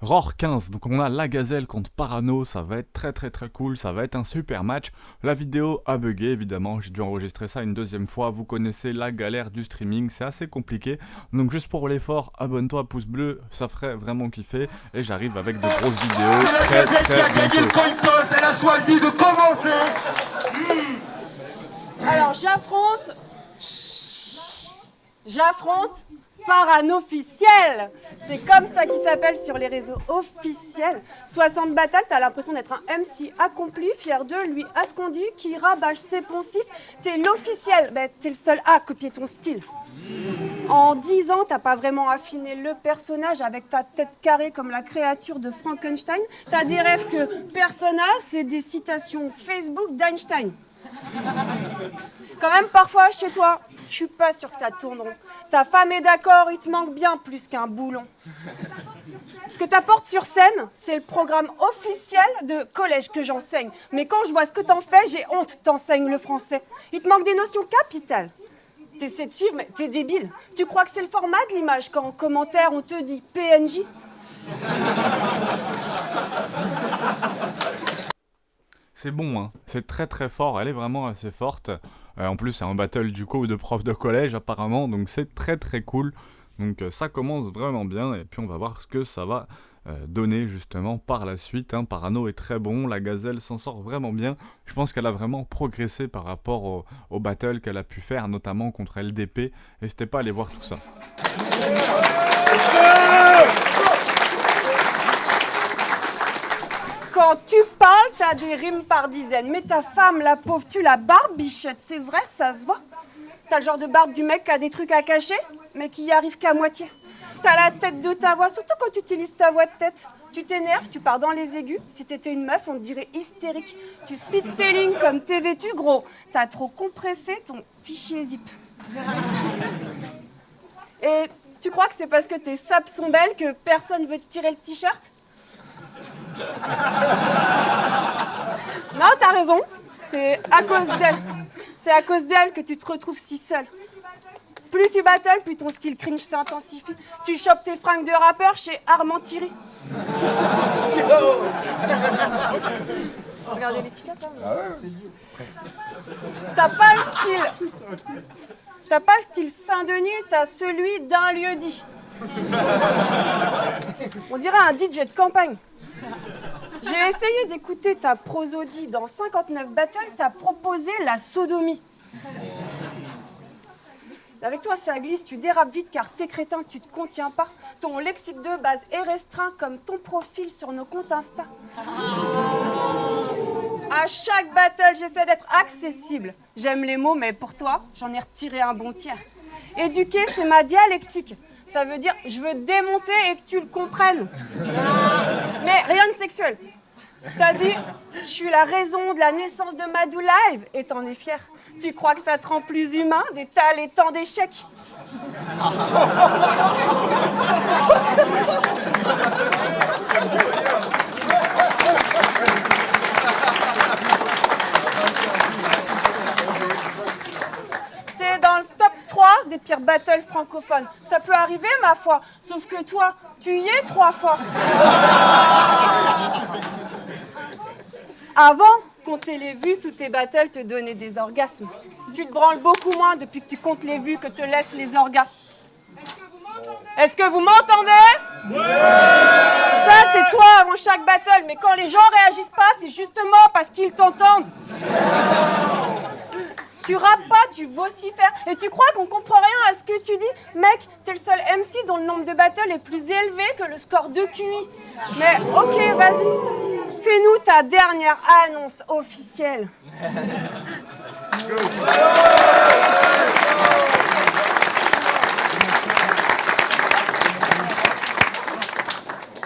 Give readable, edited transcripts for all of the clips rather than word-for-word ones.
Roar 15, donc on a la gazelle contre Parano, ça va être très cool, ça va être un super match. La vidéo a bugué évidemment, j'ai dû enregistrer ça une deuxième fois, vous connaissez la galère du streaming, c'est assez compliqué. Donc juste pour l'effort, abonne-toi, pouce bleu, ça ferait vraiment kiffer. Et j'arrive avec de grosses vidéos très bientôt. Elle a choisi de commencer. Alors j'affronte Parano officiel. C'est comme ça qu'il s'appelle sur les réseaux officiels. 60 battles, t'as l'impression d'être un MC accompli, fier de lui, à ce qu'on dit, qui rabâche ses poncifs. T'es l'officiel, t'es le seul à copier ton style. En 10 ans, t'as pas vraiment affiné le personnage avec ta tête carrée comme la créature de Frankenstein. T'as des rêves que Persona, c'est des citations Facebook d'Einstein. Quand même, parfois, chez toi, je suis pas sûre que ça tourne rond. Ta femme est d'accord, il te manque bien plus qu'un boulon. Ce que t'apportes sur scène, c'est le programme officiel de collège que j'enseigne. Mais quand je vois ce que t'en fais, j'ai honte, t'enseignes le français. Il te manque des notions capitales. T'essaies de suivre, mais t'es débile. Tu crois que c'est le format de l'image quand en commentaire on te dit PNJ ? C'est bon, hein. C'est très fort, elle est vraiment assez forte. En plus, c'est un battle du coup de prof de collège apparemment, donc c'est très cool. Donc ça commence vraiment bien, et puis on va voir ce que ça va donner justement par la suite. Parano est très bon, la gazelle s'en sort vraiment bien. Je pense qu'elle a vraiment progressé par rapport au battle qu'elle a pu faire, notamment contre LDP. N'hésitez pas à aller voir tout ça. Quand tu parles, t'as des rimes par dizaines. Mais ta femme, la pauvre, tu la barbichette. C'est vrai, ça se voit. T'as le genre de barbe du mec qui a des trucs à cacher, mais qui y arrive qu'à moitié. T'as la tête de ta voix, surtout quand tu utilises ta voix de tête. Tu t'énerves, tu pars dans les aigus. Si t'étais une meuf, on te dirait hystérique. Tu speed tes lignes comme t'es vêtu, gros. T'as trop compressé ton fichier zip. Et tu crois que c'est parce que tes sapes sont belles que personne veut te tirer le t-shirt ? Non, t'as raison. C'est à cause d'elle. C'est à cause d'elle que tu te retrouves si seule. Plus tu battles, plus ton style cringe s'intensifie. Tu chopes tes fringues de rappeur chez Armand Thierry. Regardez l'étiquette, hein. T'as pas le style. T'as pas le style Saint-Denis, t'as celui d'un lieu-dit. On dirait un DJ de campagne. J'ai essayé d'écouter ta prosodie dans 59 battles, t'as proposé la sodomie. Avec toi, ça glisse, tu dérapes vite car t'es crétin, tu te contiens pas. Ton lexique de base est restreint comme ton profil sur nos comptes Insta. À chaque battle, j'essaie d'être accessible. J'aime les mots, mais pour toi, j'en ai retiré un bon tiers. Éduquer, c'est ma dialectique. Ça veut dire, je veux démonter et que tu le comprennes. Mais rien de sexuel. T'as dit, je suis la raison de la naissance de Madou Live, et t'en es fier. Tu crois que ça te rend plus humain d'étaler tant d'échecs ? T'es dans le top 3 des pires battles francophones. Ça peut arriver, ma foi, sauf que toi, tu y es 3 fois. Avant, compter les vues sous tes battles te donnait des orgasmes. Tu te branles beaucoup moins depuis que tu comptes les vues que te laissent les orgas. Est-ce que vous m'entendez ? Ouais ! Ça, c'est toi avant chaque battle, mais quand les gens réagissent pas, c'est justement parce qu'ils t'entendent. Tu rappes pas, tu vocifères, et tu crois qu'on comprend rien à ce que tu dis ? Mec, t'es le seul MC dont le nombre de battles est plus élevé que le score de QI. Mais ok, vas-y, fais-nous ta dernière annonce officielle.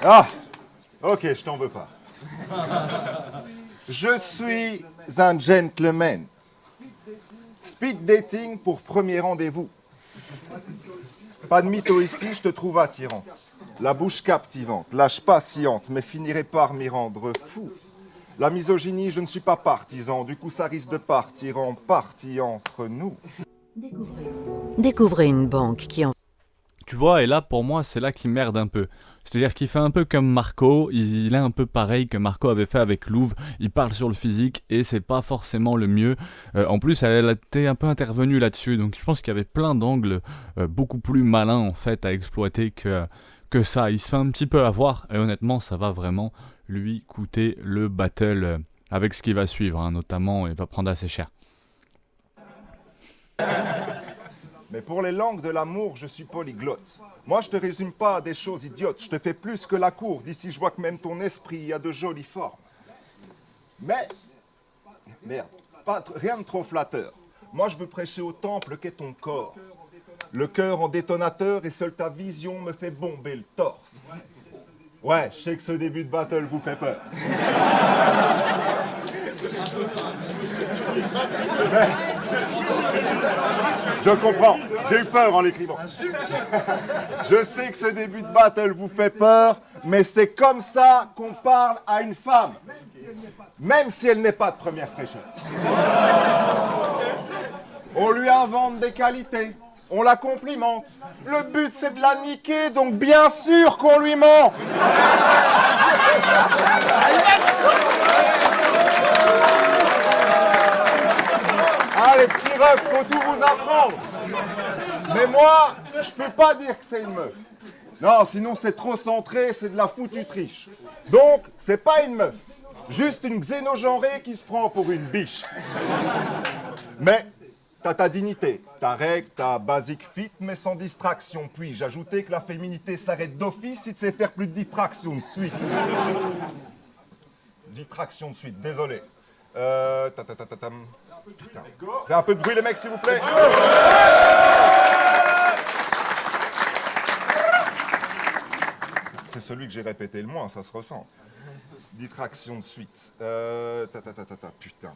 Ah, ok, je t'en veux pas. Je suis un gentleman. Speed dating pour premier rendez-vous. Pas de mytho ici, je te trouve attirante. La bouche captivante, l'âge patiente, mais finirait par m'y rendre fou. La misogynie, je ne suis pas partisan, du coup ça risque de partir en partie entre nous. Découvrez une banque qui en... Tu vois, et là, pour moi, c'est là qu'il merde un peu. C'est-à-dire qu'il fait un peu comme Marco, il est un peu pareil que Marco avait fait avec Louvre, il parle sur le physique et c'est pas forcément le mieux. En plus, elle a été un peu intervenue là-dessus, donc je pense qu'il y avait plein d'angles beaucoup plus malins en fait à exploiter que ça. Il se fait un petit peu avoir et honnêtement, ça va vraiment lui coûter le battle avec ce qui va suivre, hein, notamment, il va prendre assez cher. Mais pour les langues de l'amour, je suis polyglotte. Moi, je te résume pas à des choses idiotes. Je te fais plus que la cour. D'ici, je vois que même ton esprit a de jolies formes. Mais, merde, rien de trop flatteur. Moi, je veux prêcher au temple qu'est ton corps. Le cœur en détonateur et seule ta vision me fait bomber le torse. Ouais, je sais que ce début de battle vous fait peur. Je comprends, j'ai eu peur en l'écrivant. Je sais que ce début de battle vous fait peur, mais c'est comme ça qu'on parle à une femme, même si elle n'est pas de première fraîcheur. On lui invente des qualités, on la complimente. Le but c'est de la niquer, donc bien sûr qu'on lui ment. Ah les petits refs, faut tout vous apprendre. Mais moi, je peux pas dire que c'est une meuf. Non, sinon c'est trop centré, c'est de la foutue triche. Donc, c'est pas une meuf. Juste une xénogenrée qui se prend pour une biche. Mais t'as ta dignité, ta règle, ta basic fit, mais sans distraction. Puis-je ajouter que la féminité s'arrête d'office si tu sais faire plus de distraction de suite. Distraction de suite, désolé. Putain. Fais un peu de bruit les mecs s'il vous plaît. C'est celui que j'ai répété le moins, ça se ressent. Distraction de suite. Putain.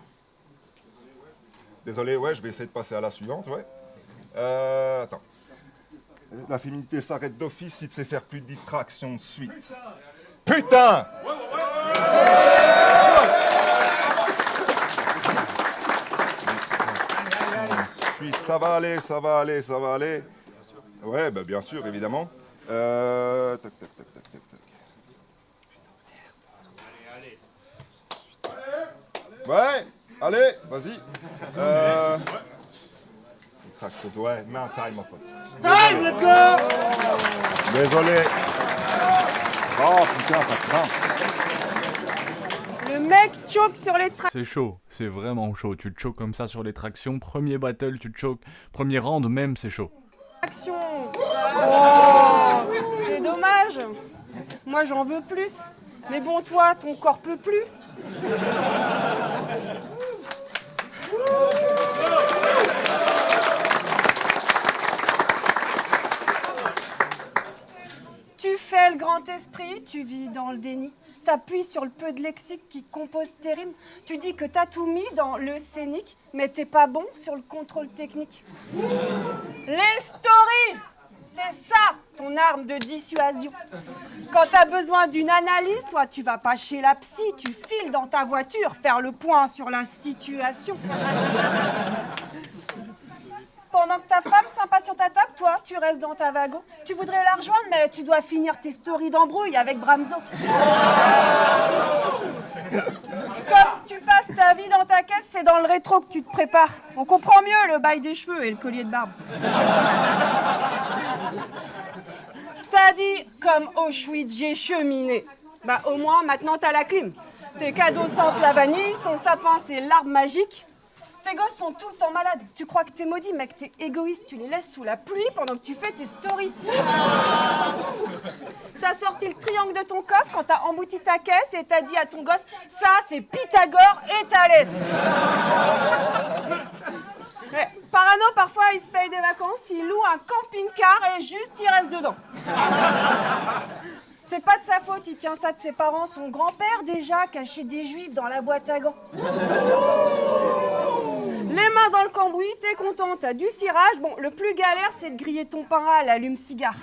Désolé, ouais, je vais essayer de passer à la suivante, ouais. Attends. La féminité s'arrête d'office si tu sais faire plus de distraction de suite. Putain. Suite, ça va aller, ça va aller, ça va aller. Ouais, bah bien sûr, évidemment. Tac. Ouais, allez, vas-y. Ouais, mets un time, mon pote. Time, let's go! Désolé. Oh putain, ça craint. Le mec choque sur les tractions. C'est chaud, c'est vraiment chaud. Tu te choques comme ça sur les tractions. Premier battle, tu te choques. Premier round même, c'est chaud. Oh, c'est dommage. Moi, j'en veux plus. Mais bon, toi, ton corps peut plus. Tu fais le grand esprit, tu vis dans le déni. T'appuies sur le peu de lexique qui compose tes rimes. Tu dis que t'as tout mis dans le scénique, mais t'es pas bon sur le contrôle technique. Les stories, c'est ça ton arme de dissuasion. Quand t'as besoin d'une analyse, toi tu vas pas chez la psy, tu files dans ta voiture faire le point sur la situation. Pendant que ta femme sympa sur ta table, toi, tu restes dans ta wagon. Tu voudrais la rejoindre, mais tu dois finir tes stories d'embrouille avec Bramzo. Comme tu passes ta vie dans ta caisse, c'est dans le rétro que tu te prépares. On comprend mieux le bail des cheveux et le collier de barbe. T'as dit, comme Auschwitz, j'ai cheminé. Bah au moins, maintenant t'as la clim. Tes cadeaux sentent la vanille, ton sapin c'est l'arbre magique. Tes gosses sont tout le temps malades. Tu crois que t'es maudit, mec, t'es égoïste. Tu les laisses sous la pluie pendant que tu fais tes stories. T'as sorti le triangle de ton coffre quand t'as embouti ta caisse et t'as dit à ton gosse, ça c'est Pythagore et Thalès. Ouais, Parano, parfois, il se paye des vacances, il loue un camping-car et juste il reste dedans. C'est pas de sa faute, il tient ça de ses parents. Son grand-père, déjà, cachait des juifs dans la boîte à gants. Les mains dans le cambouis, t'es content, t'as du cirage. Bon, le plus galère, c'est de griller ton pain à l'allume-cigare.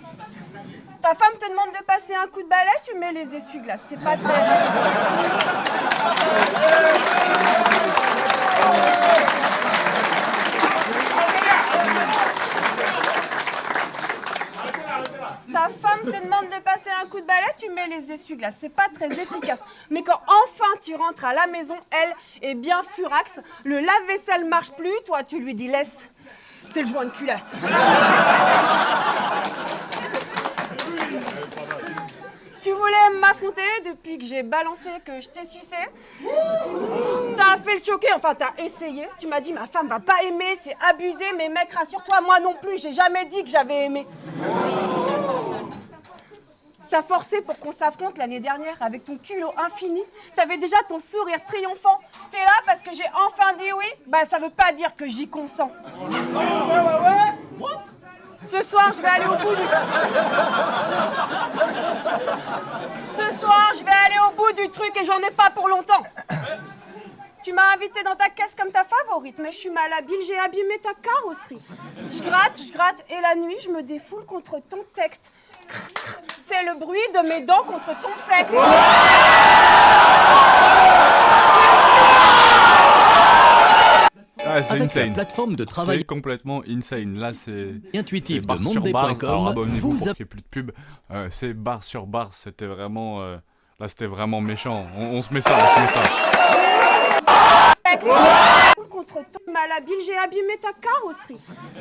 Ta femme te demande de passer un coup de balai, tu mets les essuie-glaces. C'est pas très... Ta femme te demande de passer un un coup de balai, tu mets les essuie-glaces. C'est pas très efficace. Mais quand enfin tu rentres à la maison, elle est bien furax. Le lave-vaisselle marche plus, toi tu lui dis laisse. C'est le joint de culasse. Tu voulais m'affronter depuis que j'ai balancé que je t'ai sucé. T'as fait le choquer, enfin t'as essayé. Tu m'as dit ma femme va pas aimer, c'est abusé. Mais mec, rassure-toi, moi non plus, j'ai jamais dit que j'avais aimé. T'as forcé pour qu'on s'affronte l'année dernière avec ton culot infini. T'avais déjà ton sourire triomphant. T'es là parce que j'ai enfin dit oui. Bah ça veut pas dire que j'y consens. Ce soir, je vais aller au bout du truc. Ce soir, je vais aller au bout du truc et j'en ai pas pour longtemps. Tu m'as invité dans ta caisse comme ta favorite, mais je suis malhabile, j'ai abîmé ta carrosserie. Je gratte, et la nuit, je me défoule contre ton texte. C'est le bruit de mes dents contre ton sexe. Ah, c'est Avec insane. la plateforme de travail C'est complètement insane. Là, c'est intuitif barre de sur barre. Alors, mondeb.com, abonnez-vous vous pour qu'il n'y ait plus de pub. C'est barre sur barre. C'était vraiment... là, c'était vraiment méchant. On se met ça, on se met ça. Contre ton malhabile, j'ai abîmé ta carrosserie.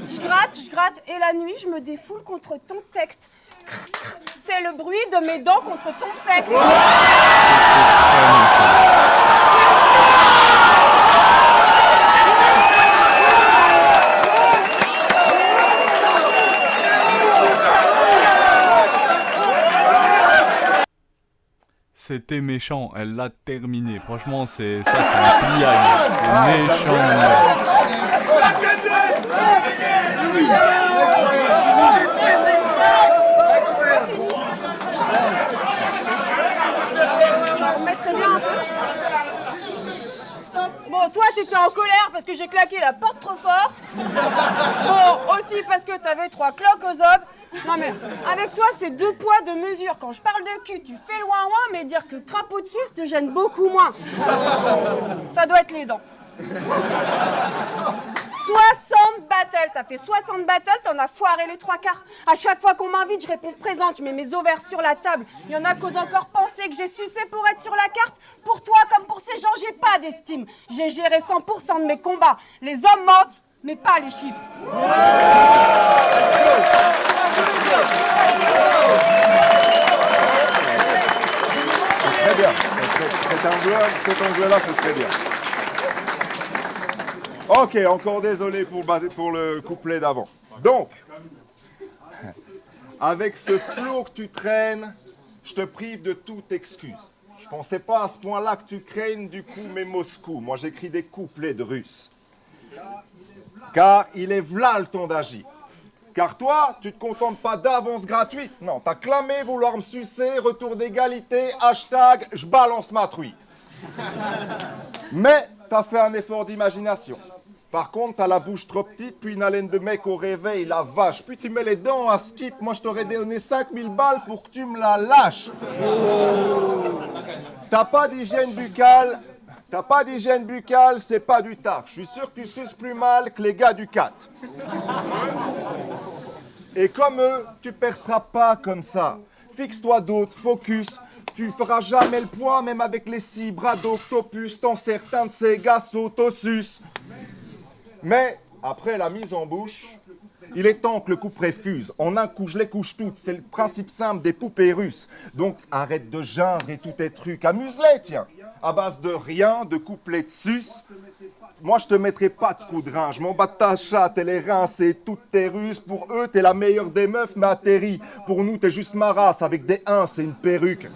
Je gratte, et la nuit, je me défoule contre ton texte. C'est le bruit de mes dents contre ton sexe. C'était méchant, elle l'a terminé. Franchement, c'est ça, c'est un pliage. C'est méchant. Bon, toi, t'étais en colère parce que j'ai claqué la porte trop fort. Bon, aussi parce que t'avais 3 cloques aux obes. Non mais, avec toi, c'est 2 poids, 2 mesures. Quand je parle de cul, tu fais loin, mais dire que crapaud dessus, te gêne beaucoup moins. Ça doit être les dents. 60 battles, t'as fait 60 battles, t'en as foiré les 3 quarts. À chaque fois qu'on m'invite, je réponds présente, je mets mes ovaires sur la table. Il y en a qu'osent encore penser que j'ai sucé pour être sur la carte. Pour toi, comme pour ces gens, j'ai pas d'estime. J'ai géré 100% de mes combats. Les hommes mentent, mais pas les chiffres. Très bien. Cet angle-là, c'est très bien. Ok, encore désolé pour le couplet d'avant. Donc, avec ce flot que tu traînes, je te prive de toute excuse. Je pensais pas à ce point-là que tu craignes du coup mes Moscou. Moi, j'écris des couplets de Russes. Car il est v'là le temps d'agir. Car toi, tu te contentes pas d'avance gratuite. Non, t'as clamé vouloir me sucer, retour d'égalité, hashtag, je balance ma truie. Mais t'as fait un effort d'imagination. Par contre, t'as la bouche trop petite, puis une haleine de mec au réveil, la vache. Puis tu mets les dents à skip, moi je t'aurais donné 5000 balles pour que tu me la lâches. T'as pas d'hygiène buccale, c'est pas du taf. Je suis sûr que tu suces plus mal que les gars du 4. Et comme eux, tu perceras pas comme ça. Fixe-toi d'autres, focus. Tu feras jamais le poids, même avec les 6 bras d'octopus, tant certains de ces gars s'autosucent. Mais, après la mise en bouche, il est temps que le couperet fuse. En un coup, je les couche toutes. C'est le principe simple des poupées russes. Donc, arrête de geindre et tous tes trucs. Amuse-les, tiens. À base de rien, de couplets de sus. Moi, je te mettrai pas de coups de rein. Je m'en bats de ta chatte, elle est rincée, toutes tes ruses. Pour eux, t'es la meilleure des meufs, mais atterrie. Pour nous, t'es juste ma race, avec des 1, c'est une perruque.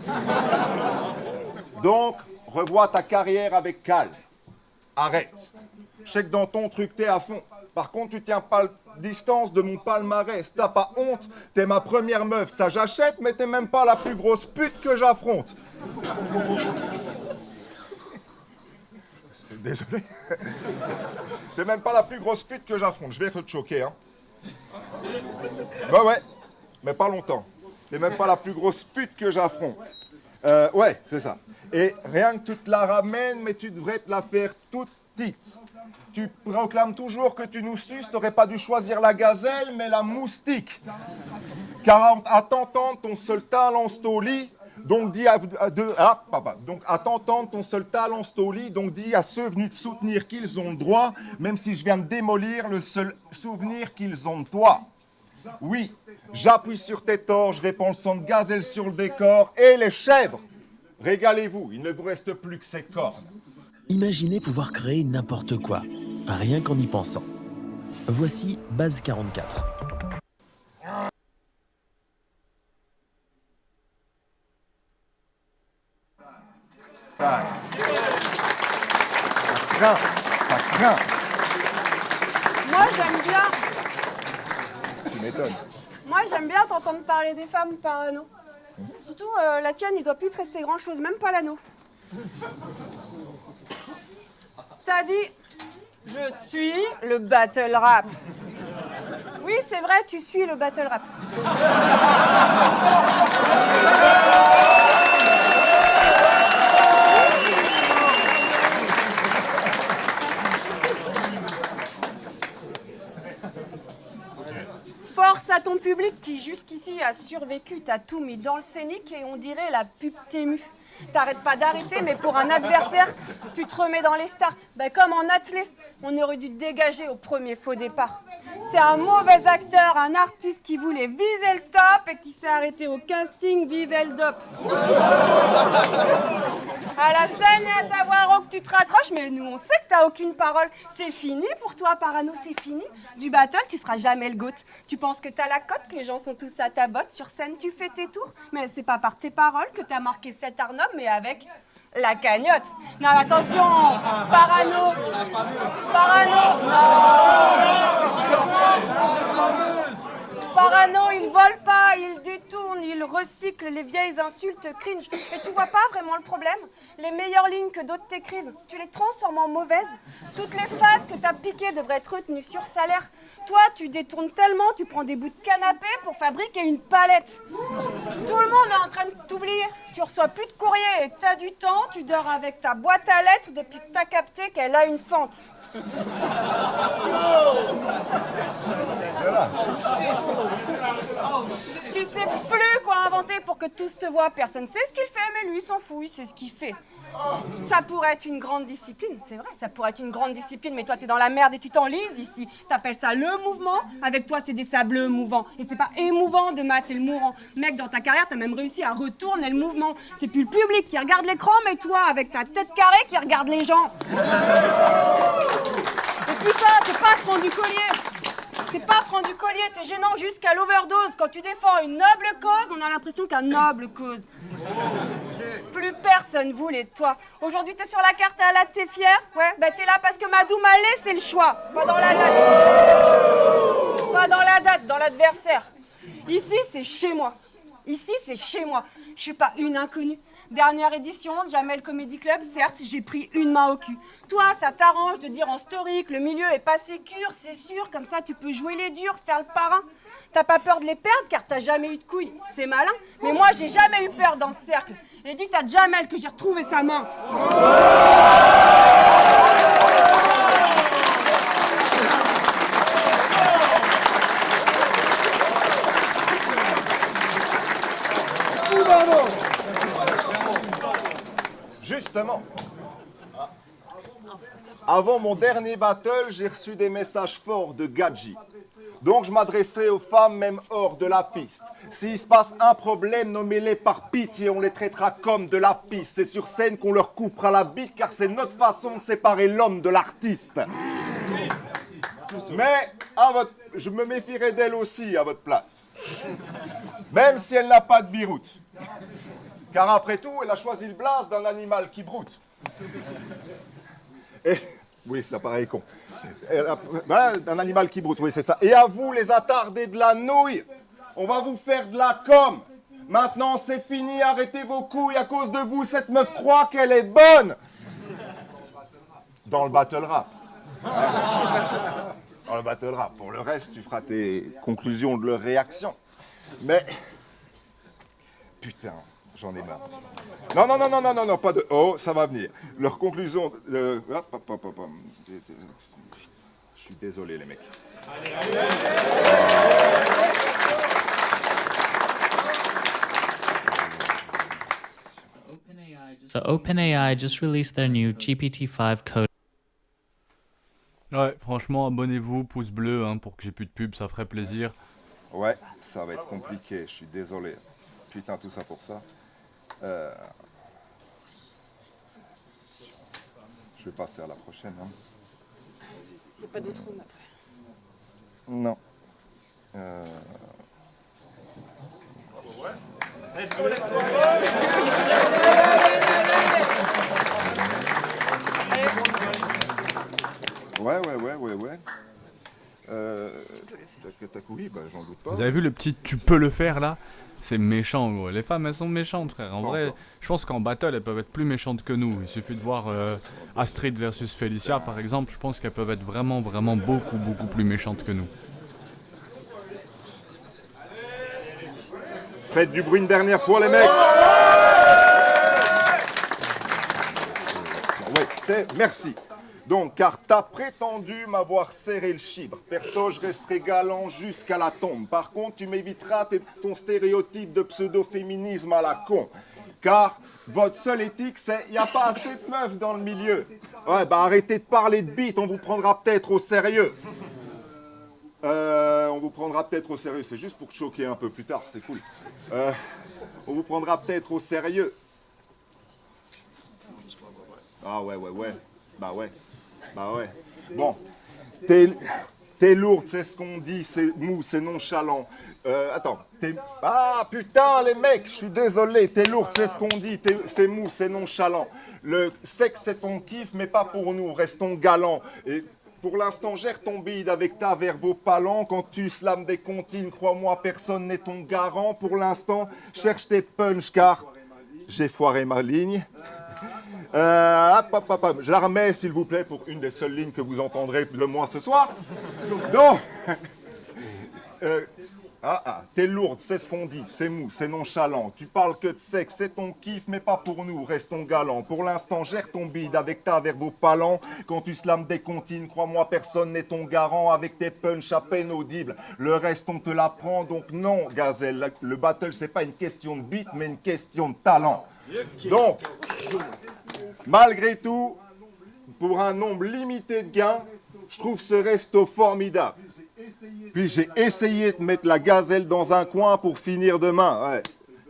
Donc, revois ta carrière avec calme. Arrête. Je sais que dans ton truc, t'es à fond. Par contre, tu tiens pas distance de mon palmarès. T'as pas honte, t'es ma première meuf. Ça, j'achète, mais t'es même pas la plus grosse pute que j'affronte. Désolé. T'es même pas la plus grosse pute que j'affronte. Je vais te choquer, hein. Bah ouais, mais pas longtemps. T'es même pas la plus grosse pute que j'affronte. Ouais, c'est ça. Et rien que tu te la ramènes, mais tu devrais te la faire toute petite. Tu proclames toujours que tu nous suces, t'aurais pas dû choisir la gazelle, mais la moustique. Car à t'entendre ton seul talent stoli, donc dis à t'entendre ton seul talent stoli, donc dis à ceux venus te soutenir qu'ils ont le droit, même si je viens de démolir le seul souvenir qu'ils ont de toi. Oui, j'appuie sur tes torts, je répands le sang de gazelle sur le décor, et les chèvres, régalez-vous, il ne vous reste plus que ces cornes. Imaginez pouvoir créer n'importe quoi, rien qu'en y pensant. Voici Base 44. Ça craint. Moi, j'aime bien. Tu m'étonnes. Moi, j'aime bien t'entendre parler des femmes par anneau. Surtout, la tienne, il doit plus te rester grand-chose, même pas l'anneau. T'as dit, je suis le battle rap. Oui, c'est vrai, tu suis le battle rap. Force à ton public qui jusqu'ici a survécu, t'as tout mis dans le scénic et on dirait la pub t'émue. T'arrêtes pas d'arrêter, mais pour un adversaire, tu te remets dans les starts. Ben, comme en athlée, on aurait dû te dégager au premier faux départ. T'es un mauvais acteur, un artiste qui voulait viser le top et qui s'est arrêté au casting Vive le Dop. À la scène et à ta voix rauque, tu te raccroches, mais nous on sait que t'as aucune parole. C'est fini pour toi, Parano, c'est fini. Du battle, tu seras jamais le GOAT. Tu penses que t'as la cote, que les gens sont tous à ta botte. Sur scène, tu fais tes tours, mais c'est pas par tes paroles que t'as marqué cet Arnob, mais avec la cagnotte. Non, attention, Parano, Parano, il vole pas, il détourne, il recycle les vieilles insultes cringe. Et tu vois pas vraiment le problème? Les meilleures lignes que d'autres t'écrivent, tu les transformes en mauvaises. Toutes les phases que t'as piquées devraient être retenues sur salaire. Toi, tu détournes tellement, tu prends des bouts de canapé pour fabriquer une palette. Tout le monde est en train de t'oublier. Tu reçois plus de courrier et t'as du temps, tu dors avec ta boîte à lettres depuis que t'as capté qu'elle a une fente. Tu sais plus quoi inventer pour que tous te voient. Personne sait ce qu'il fait, mais lui, il s'en fout, il sait ce qu'il fait. Ça pourrait être une grande discipline, c'est vrai, ça pourrait être une grande discipline, mais toi, t'es dans la merde et tu t'enlises ici. T'appelles ça le mouvement, avec toi, c'est des sableux mouvants. Et c'est pas émouvant de mater le mourant. Mec, dans ta carrière, t'as même réussi à retourner le mouvement. C'est plus le public qui regarde l'écran, mais toi, avec ta tête carrée, qui regarde les gens. Et putain, t'es pas franc du collier. T'es pas franc du collier, t'es gênant jusqu'à l'overdose. Quand tu défends une noble cause, on a l'impression qu'une noble cause. Plus personne voulait de toi. Aujourd'hui, t'es sur la carte à la t'es fier? Ouais, bah t'es là parce que Madou m'a laissé le choix. Pas dans la date. Pas dans la date, dans l'adversaire. Ici, c'est chez moi. Ici, c'est chez moi. Je suis pas une inconnue. Dernière édition, Jamel Comedy Club, certes, j'ai pris une main au cul. Toi, ça t'arrange de dire en story que le milieu est pas sécure, c'est sûr, comme ça tu peux jouer les durs, faire le parrain. T'as pas peur de les perdre car t'as jamais eu de couilles, c'est malin. Mais moi, j'ai jamais eu peur dans ce cercle. Et dites à Jamel que j'ai retrouvé sa main. Justement, avant mon dernier battle, j'ai reçu des messages forts de Gadji. Donc je m'adresserai aux femmes même hors de la piste. S'il se passe un problème, nommez-les par pitié, on les traitera comme de la piste. C'est sur scène qu'on leur coupera la bite car c'est notre façon de séparer l'homme de l'artiste. Mais je me méfierai d'elle aussi à votre place. Même si elle n'a pas de biroute. Car après tout, elle a choisi le blaze d'un animal qui broute. Et, oui, ça paraît con. Voilà, d'un animal qui broute, oui, c'est ça. Et à vous, les attardés de la nouille, on va vous faire de la com. Maintenant, c'est fini, arrêtez vos couilles. À cause de vous, cette meuf croit qu'elle est bonne. Dans le battle rap. Dans le battle rap. Pour le reste, tu feras tes conclusions de leur réaction. Mais, putain... J'en ai marre. Non, pas de... Oh, ça va venir. Leur conclusion... Je suis désolé, les mecs. So OpenAI just released their new GPT-5 code. Ouais, franchement, abonnez-vous, pouce bleu, hein, pour que j'ai plus de pub, ça ferait plaisir. Ouais, ça va être compliqué, je suis désolé. Putain, tout ça pour ça. Je vais passer à la prochaine. Hein. Il n'y a pas d'autre room après. Non. Ouais. Oui, bah, j'en doute pas. Vous avez vu le petit tu peux le faire là? C'est méchant, gros. Les femmes, elles sont méchantes, frère. En vrai, je pense qu'en battle, elles peuvent être plus méchantes que nous. Il suffit de voir Astrid versus Felicia, par exemple. Je pense qu'elles peuvent être vraiment beaucoup plus méchantes que nous. Faites du bruit une dernière fois, les mecs. Oui, c'est merci. Donc, car t'as prétendu m'avoir serré le chibre. Perso, je resterai galant jusqu'à la tombe. Par contre, tu m'éviteras ton stéréotype de pseudo-féminisme à la con. Car votre seule éthique, c'est il n'y a pas assez de meufs dans le milieu. Ouais, bah arrêtez de parler de bite, on vous prendra peut-être au sérieux. On vous prendra peut-être au sérieux. C'est juste pour te choquer un peu plus tard, c'est cool. On vous prendra peut-être au sérieux. Ah ouais. Bah ouais. Bon, t'es lourde, c'est ce qu'on dit, c'est mou, c'est nonchalant. Attends, Ah putain les mecs, je suis désolé, t'es lourde, c'est ce qu'on dit, c'est mou, c'est nonchalant. Le sexe c'est ton kiff, mais pas pour nous, restons galants. Et pour l'instant, gère ton bide avec ta verve au palan. Quand tu slams des comptines, crois-moi, personne n'est ton garant. Pour l'instant, cherche tes punch car j'ai foiré ma ligne. Je la remets, s'il vous plaît, pour une des seules lignes que vous entendrez le moins ce soir. Donc, t'es lourde, c'est ce qu'on dit, c'est mou, c'est nonchalant. Tu parles que de sexe, c'est ton kiff, mais pas pour nous, restons galants. Pour l'instant, gère ton bide avec ta verve au palan. Quand tu slams des comptines, crois-moi, personne n'est ton garant. Avec tes punch à peine audibles, le reste, on te l'apprend. Donc non, gazelle, le battle, c'est pas une question de beat, mais une question de talent. Donc, malgré tout, pour un nombre limité de gains, je trouve ce resto formidable. Puis j'ai essayé de mettre la gazelle dans un coin pour finir demain. Ouais.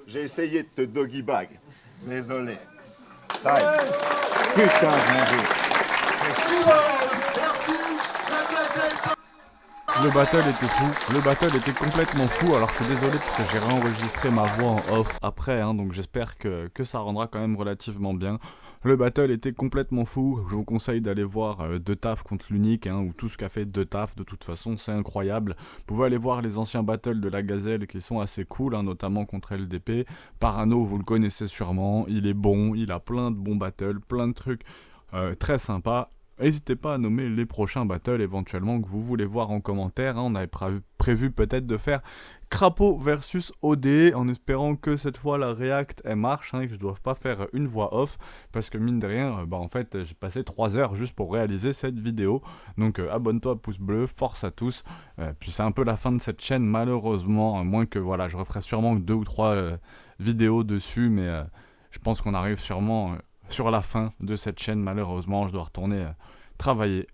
J'ai essayé de te doggy bag. Désolé. Time. Putain, je m'en vais. Le battle était fou, le battle était complètement fou, alors je suis désolé parce que j'ai réenregistré ma voix en off après, hein, donc j'espère que ça rendra quand même relativement bien. Le battle était complètement fou, je vous conseille d'aller voir De Taf contre l'Unique, hein, ou tout ce qu'a fait De Taf, de toute façon c'est incroyable. Vous pouvez aller voir les anciens battles de la Gazelle qui sont assez cool, hein, notamment contre LDP. Parano, vous le connaissez sûrement, il est bon, il a plein de bons battles, plein de trucs très sympas. N'hésitez pas à nommer les prochains battles éventuellement que vous voulez voir en commentaire, hein. On avait prévu peut-être de faire Crapaud versus OD en espérant que cette fois la React elle marche, hein, et que je ne doive pas faire une voix off parce que mine de rien, en fait j'ai passé 3 heures juste pour réaliser cette vidéo. Donc abonne-toi, pouce bleu, force à tous. Puis c'est un peu la fin de cette chaîne malheureusement, à moins que voilà, je referai sûrement 2 ou 3 vidéos dessus, mais je pense qu'on arrive sûrement... sur la fin de cette chaîne, malheureusement, je dois retourner travailler.